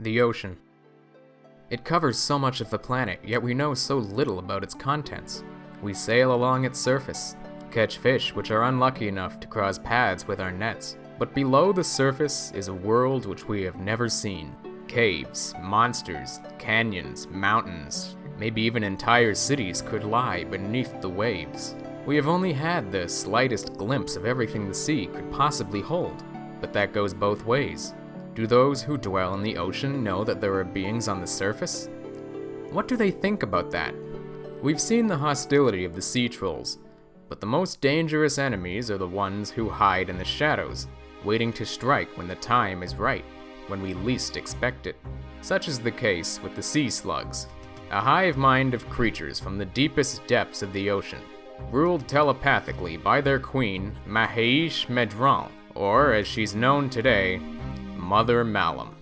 The ocean. It covers so much of the planet, yet we know so little about its contents. We sail along its surface, catch fish which are unlucky enough to cross paths with our nets. But below the surface is a world which we have never seen. Caves, monsters, canyons, mountains, maybe even entire cities could lie beneath the waves. We have only had the slightest glimpse of everything the sea could possibly hold, but that goes both ways. Do those who dwell in the ocean know that there are beings on the surface? What do they think about that? We've seen the hostility of the sea trolls, but the most dangerous enemies are the ones who hide in the shadows, waiting to strike when the time is right, when we least expect it. Such is the case with the sea slugs, a hive mind of creatures from the deepest depths of the ocean, ruled telepathically by their queen, Maheish Medran, or as she's known today, Mother Malum.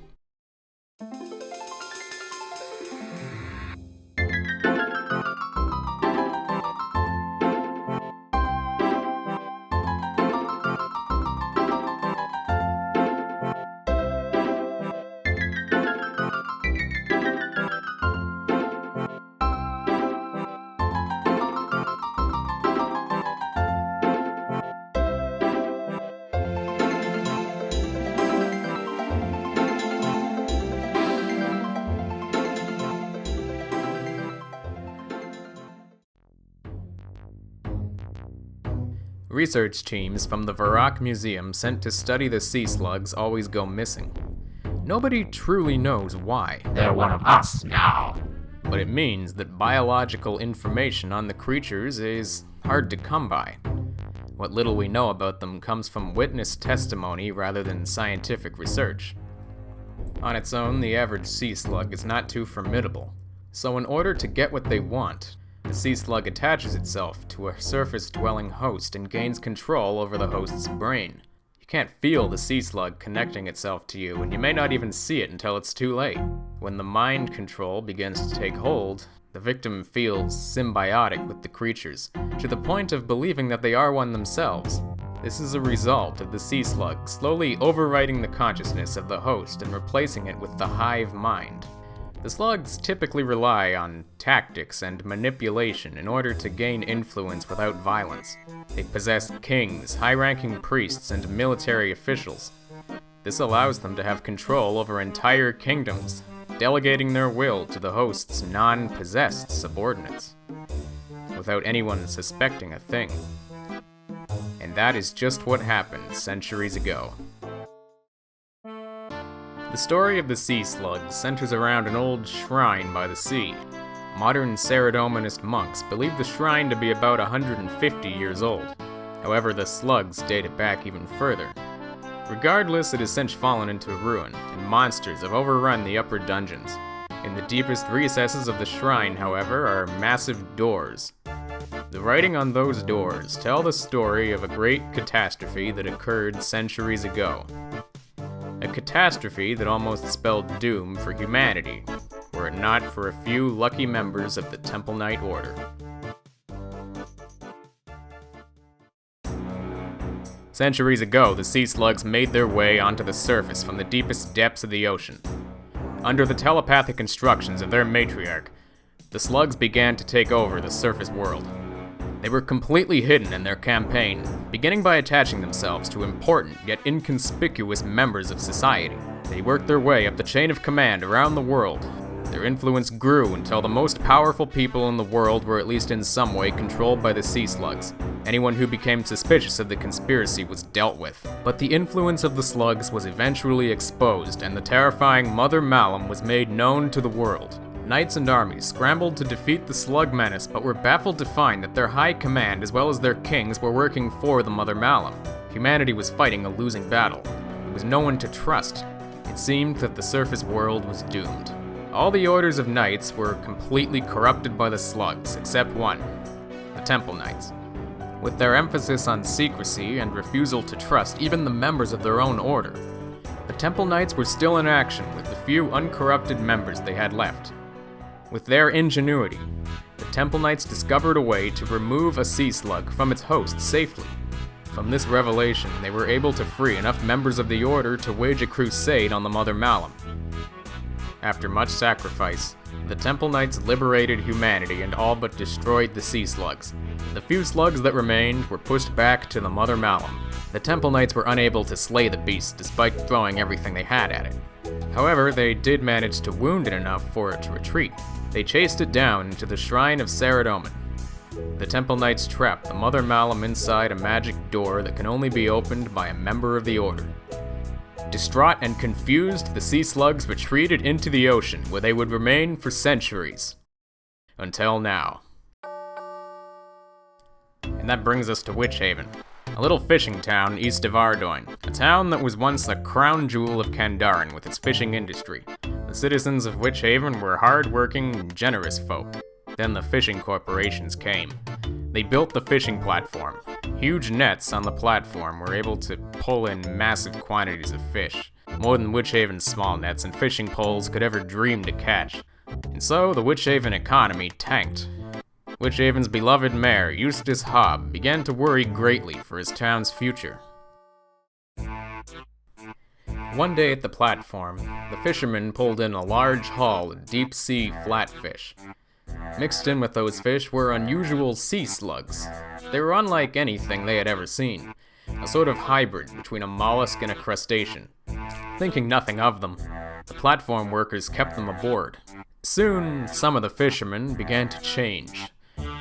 Research teams from the Varrock Museum sent to study the sea slugs always go missing. Nobody truly knows why. They're one of us now. But it means that biological information on the creatures is hard to come by. What little we know about them comes from witness testimony rather than scientific research. On its own, the average sea slug is not too formidable, so in order to get what they want, the sea slug attaches itself to a surface-dwelling host and gains control over the host's brain. You can't feel the sea slug connecting itself to you, and you may not even see it until it's too late. When the mind control begins to take hold, the victim feels symbiotic with the creatures, to the point of believing that they are one themselves. This is a result of the sea slug slowly overriding the consciousness of the host and replacing it with the hive mind. The slugs typically rely on tactics and manipulation in order to gain influence without violence. They possess kings, high-ranking priests, and military officials. This allows them to have control over entire kingdoms, delegating their will to the host's non-possessed subordinates, without anyone suspecting a thing. And that is just what happened centuries ago. The story of the sea slugs centers around an old shrine by the sea. Modern Saradominist monks believe the shrine to be about 150 years old. However, the slugs date it back even further. Regardless, it has since fallen into ruin, and monsters have overrun the upper dungeons. In the deepest recesses of the shrine, however, are massive doors. The writing on those doors tell the story of a great catastrophe that occurred centuries ago. A catastrophe that almost spelled doom for humanity, were it not for a few lucky members of the Temple Knight Order. Centuries ago, the sea slugs made their way onto the surface from the deepest depths of the ocean. Under the telepathic instructions of their matriarch, the slugs began to take over the surface world. They were completely hidden in their campaign, beginning by attaching themselves to important yet inconspicuous members of society. They worked their way up the chain of command around the world. Their influence grew until the most powerful people in the world were at least in some way controlled by the sea slugs. Anyone who became suspicious of the conspiracy was dealt with. But the influence of the slugs was eventually exposed, and the terrifying Mother Malum was made known to the world. Knights and armies scrambled to defeat the Slug Menace, but were baffled to find that their high command as well as their kings were working for the Mother Malum. Humanity was fighting a losing battle. There was no one to trust. It seemed that the surface world was doomed. All the orders of knights were completely corrupted by the slugs, except one, the Temple Knights. With their emphasis on secrecy and refusal to trust even the members of their own order, the Temple Knights were still in action with the few uncorrupted members they had left. With their ingenuity, the Temple Knights discovered a way to remove a sea slug from its host safely. From this revelation, they were able to free enough members of the Order to wage a crusade on the Mother Malum. After much sacrifice, the Temple Knights liberated humanity and all but destroyed the sea slugs. The few slugs that remained were pushed back to the Mother Malum. The Temple Knights were unable to slay the beast despite throwing everything they had at it. However, they did manage to wound it enough for it to retreat. They chased it down into the shrine of Saradomin. The Temple Knights trapped the Mother Malum inside a magic door that can only be opened by a member of the Order. Distraught and confused, the sea slugs retreated into the ocean, where they would remain for centuries. Until now. And that brings us to Witch Haven, a little fishing town east of Ardoin, a town that was once the crown jewel of Kandarin with its fishing industry. The citizens of Witch Haven were hard-working, generous folk. Then the fishing corporations came. They built the fishing platform. Huge nets on the platform were able to pull in massive quantities of fish, more than Witch Haven's small nets and fishing poles could ever dream to catch. And so the Witch Haven economy tanked. Witch Haven's beloved mayor, Eustace Hobb, began to worry greatly for his town's future. One day at the platform, the fishermen pulled in a large haul of deep-sea flatfish. Mixed in with those fish were unusual sea slugs. They were unlike anything they had ever seen, a sort of hybrid between a mollusk and a crustacean. Thinking nothing of them, the platform workers kept them aboard. Soon, some of the fishermen began to change.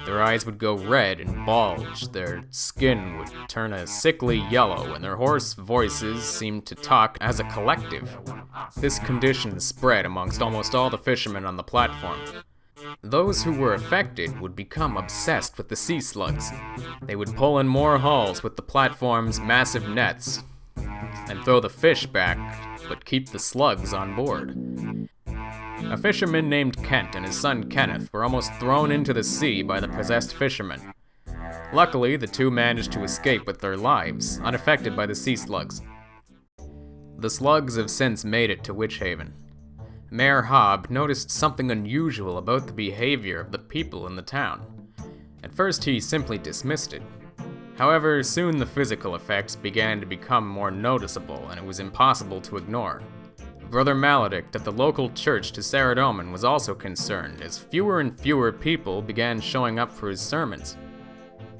Their eyes would go red and bulge, their skin would turn a sickly yellow, and their hoarse voices seemed to talk as a collective. This condition spread amongst almost all the fishermen on the platform. Those who were affected would become obsessed with the sea slugs. They would pull in more hauls with the platform's massive nets, and throw the fish back, but keep the slugs on board. A fisherman named Kent and his son Kenneth were almost thrown into the sea by the possessed fishermen. Luckily, the two managed to escape with their lives, unaffected by the sea slugs. The slugs have since made it to Witch Haven. Mayor Hobb noticed something unusual about the behavior of the people in the town. At first, he simply dismissed it. However, soon the physical effects began to become more noticeable, and it was impossible to ignore. Brother Maledict at the local church to Saradomin was also concerned, as fewer and fewer people began showing up for his sermons.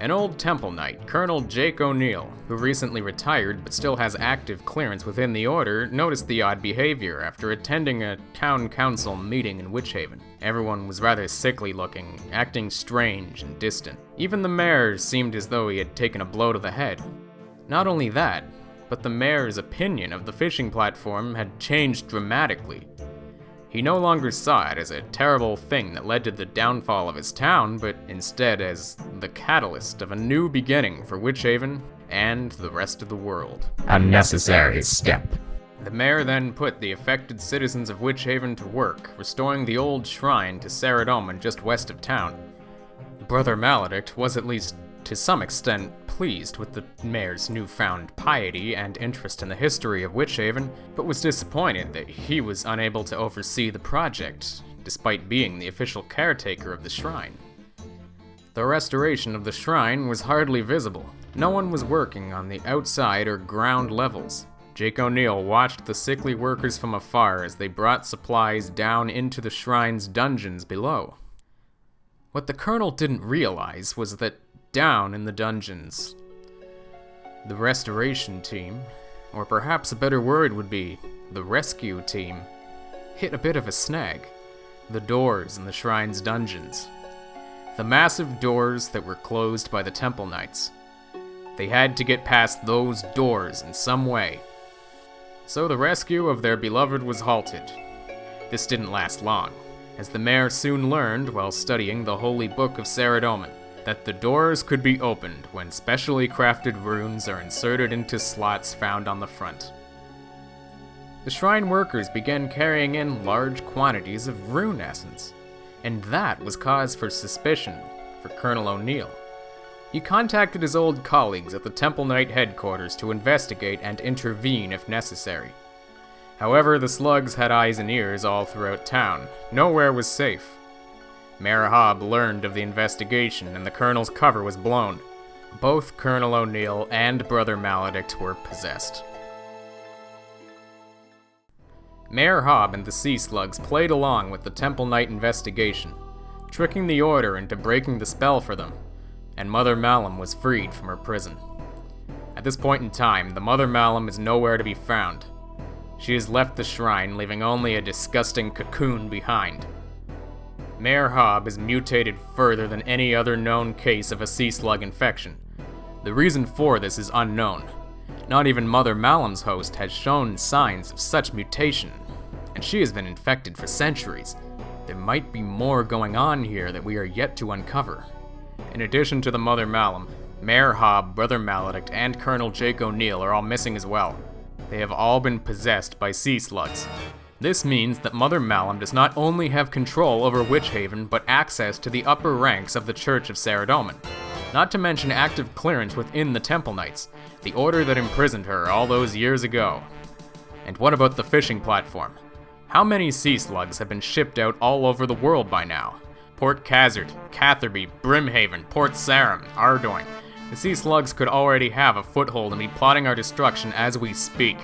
An old Temple Knight, Colonel Jake O'Neill, who recently retired but still has active clearance within the Order, noticed the odd behavior after attending a town council meeting in Witch Haven. Everyone was rather sickly looking, acting strange and distant. Even the mayor seemed as though he had taken a blow to the head. Not only that, but the mayor's opinion of the fishing platform had changed dramatically. He no longer saw it as a terrible thing that led to the downfall of his town, but instead as the catalyst of a new beginning for Witch Haven and the rest of the world. A necessary step. The mayor then put the affected citizens of Witch Haven to work, restoring the old shrine to Saradomin just west of town. Brother Maledict was at least to some extent pleased with the mayor's newfound piety and interest in the history of Witch Haven, but was disappointed that he was unable to oversee the project, despite being the official caretaker of the shrine. The restoration of the shrine was hardly visible. No one was working on the outside or ground levels. Jake O'Neill watched the sickly workers from afar as they brought supplies down into the shrine's dungeons below. What the colonel didn't realize was that down in the dungeons, the restoration team, or perhaps a better word would be the rescue team, hit a bit of a snag. The doors in the shrine's dungeons. The massive doors that were closed by the Temple Knights. They had to get past those doors in some way. So the rescue of their beloved was halted. This didn't last long, as the mayor soon learned while studying the holy book of Saradomin that the doors could be opened when specially crafted runes are inserted into slots found on the front. The shrine workers began carrying in large quantities of rune essence, and that was cause for suspicion for Colonel O'Neill. He contacted his old colleagues at the Temple Knight headquarters to investigate and intervene if necessary. However, the slugs had eyes and ears all throughout town. Nowhere was safe. Mayor Hobb learned of the investigation, and the colonel's cover was blown. Both Colonel O'Neill and Brother Maledict were possessed. Mayor Hobb and the Sea Slugs played along with the Temple Knight investigation, tricking the Order into breaking the spell for them, and Mother Malum was freed from her prison. At this point in time, the Mother Malum is nowhere to be found. She has left the shrine, leaving only a disgusting cocoon behind. Mayor Hobb is mutated further than any other known case of a sea slug infection. The reason for this is unknown. Not even Mother Malum's host has shown signs of such mutation, and she has been infected for centuries. There might be more going on here that we are yet to uncover. In addition to the Mother Malum, Mayor Hobb, Brother Maledict, and Colonel Jake O'Neill are all missing as well. They have all been possessed by sea slugs. This means that Mother Malum does not only have control over Witchhaven, but access to the upper ranks of the Church of Saradomin. Not to mention active clearance within the Temple Knights, the order that imprisoned her all those years ago. And what about the fishing platform? How many sea slugs have been shipped out all over the world by now? Port Khazard, Catherby, Brimhaven, Port Sarum, Ardoin. The sea slugs could already have a foothold and be plotting our destruction as we speak.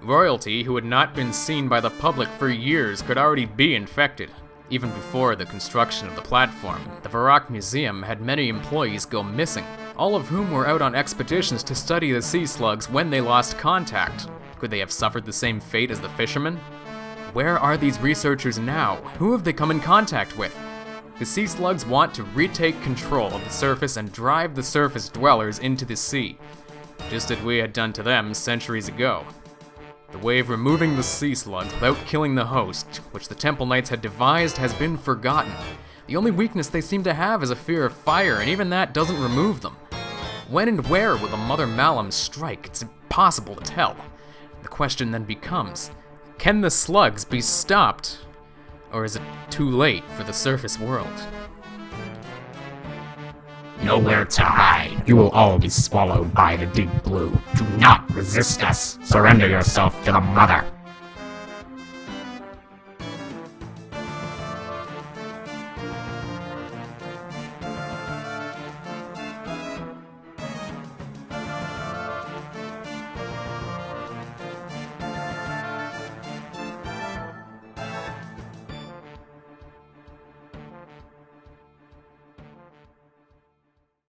Royalty, who had not been seen by the public for years, could already be infected. Even before the construction of the platform, the Varrock Museum had many employees go missing, all of whom were out on expeditions to study the sea slugs when they lost contact. Could they have suffered the same fate as the fishermen? Where are these researchers now? Who have they come in contact with? The sea slugs want to retake control of the surface and drive the surface dwellers into the sea, just as we had done to them centuries ago. The way of removing the sea slugs without killing the host, which the Temple Knights had devised, has been forgotten. The only weakness they seem to have is a fear of fire, and even that doesn't remove them. When and where will the Mother Malum strike? It's impossible to tell. The question then becomes, can the slugs be stopped? Or is it too late for the surface world? Nowhere to hide. You will all be swallowed by the deep blue. Do not resist us. Surrender yourself to the Mother.